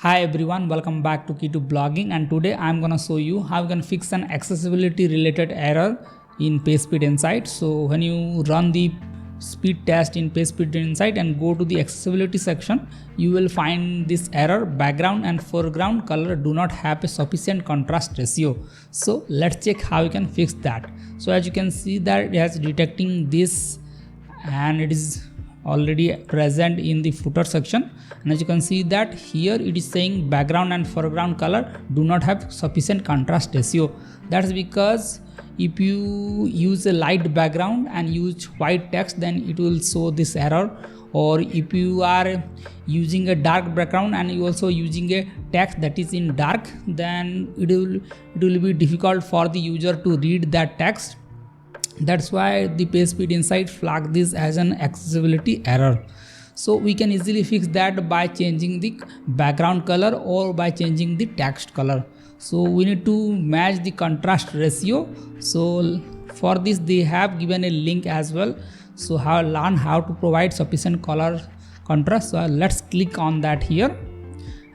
Hi everyone, welcome back to Key to Blogging, and today I'm gonna show you how you can fix an accessibility related error in PageSpeed Insight. So when you run the speed test in PageSpeed Insight and go to the accessibility section, you will find this error: background and foreground color do not have a sufficient contrast ratio. So let's check how you can fix that. So as you can see that it has detecting this and it is already present in the footer section, and as you can see that here it is saying background and foreground color do not have sufficient contrast ratio. That's because if you use a light background and use white text, then it will show this error, or if you are using a dark background and you also using a text that is in dark, then it will be difficult for the user to read that text. That's why the PageSpeed Insight flagged this as an accessibility error. So we can easily fix that by changing the background color or by changing the text color. So we need to match the contrast ratio. So for this they have given a link as well. So learn how to provide sufficient color contrast. So let's click on that here,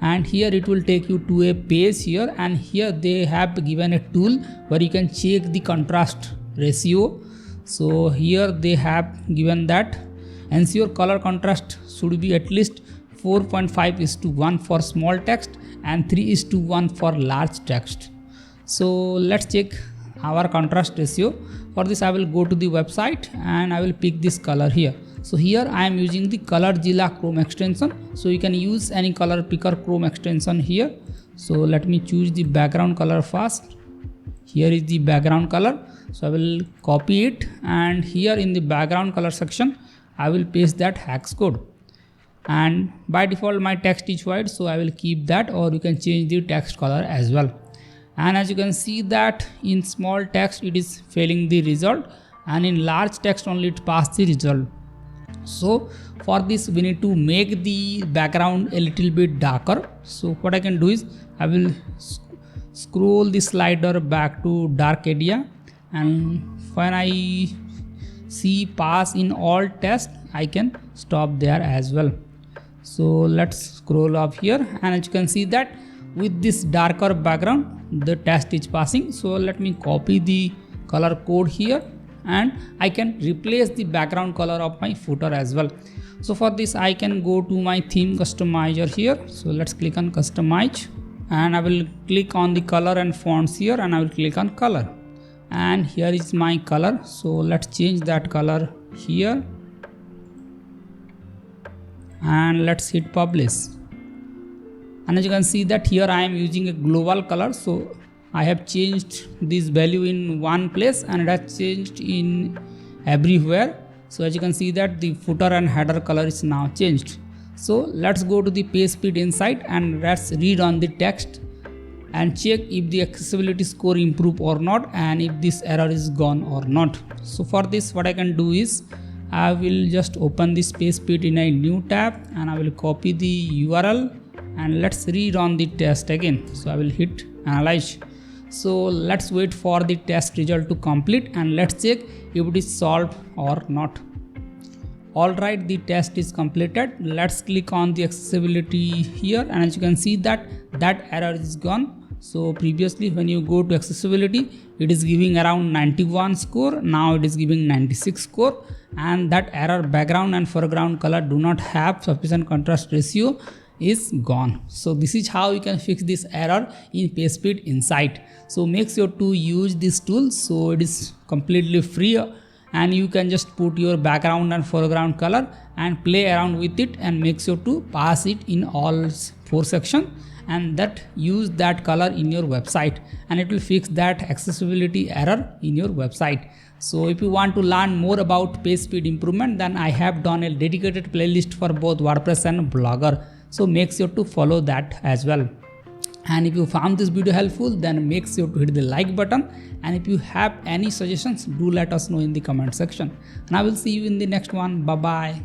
and here it will take you to a page here, and here they have given a tool where you can check the contrast ratio. So here they have given that ensure color contrast should be at least 4.5:1 for small text and 3:1 for large text. So let's check our contrast ratio. For this I will go to the website and I will pick this color here. So here I am using the ColorZilla Chrome extension. So you can use any color picker Chrome extension here. So let me choose the background color first. Here is the background color. So I will copy it, and here in the background color section I will paste that hex code, and by default my text is white, so I will keep that, or you can change the text color as well. And as you can see that in small text it is failing the result, and in large text only it passed the result. So for this we need to make the background a little bit darker. So what I can do is I will scroll the slider back to dark area, and when I see pass in all test I can stop there as well. So let's scroll up here, and as you can see that with this darker background the test is passing. So let me copy the color code here, and I can replace the background color of my footer as well. So for this I can go to my theme customizer here. So let's click on customize, and I will click on the color and fonts here, and I will click on color, and here is my color. So let's change that color here, and let's hit publish. And as you can see that here I am using a global color. So I have changed this value in one place and it has changed in everywhere. So as you can see that the footer and header color is now changed. So let's go to the PageSpeed Insight and let's read on the text and check if the accessibility score improve or not, and if this error is gone or not. So for this what I can do is I will just open this PageSpeed in a new tab, and I will copy the URL, and let's read on the test again. So I will hit analyze. So let's wait for the test result to complete, and let's check if it is solved or not. Alright, the test is completed. Let's click on the accessibility here, and as you can see that error is gone. So previously when you go to accessibility it is giving around 91 score, now it is giving 96 score, and that error background and foreground color do not have sufficient contrast ratio is gone. So this is how you can fix this error in PageSpeed Insight. So make sure to use this tool. So it is completely free, and you can just put your background and foreground color and play around with it, and make sure to pass it in all 4 sections, and that use that color in your website, and it will fix that accessibility error in your website. So if you want to learn more about page speed improvement, then I have done a dedicated playlist for both WordPress and Blogger. So make sure to follow that as well. And if you found this video helpful, then make sure to hit the like button, and if you have any suggestions, do let us know in the comment section, and I will see you in the next one. Bye bye.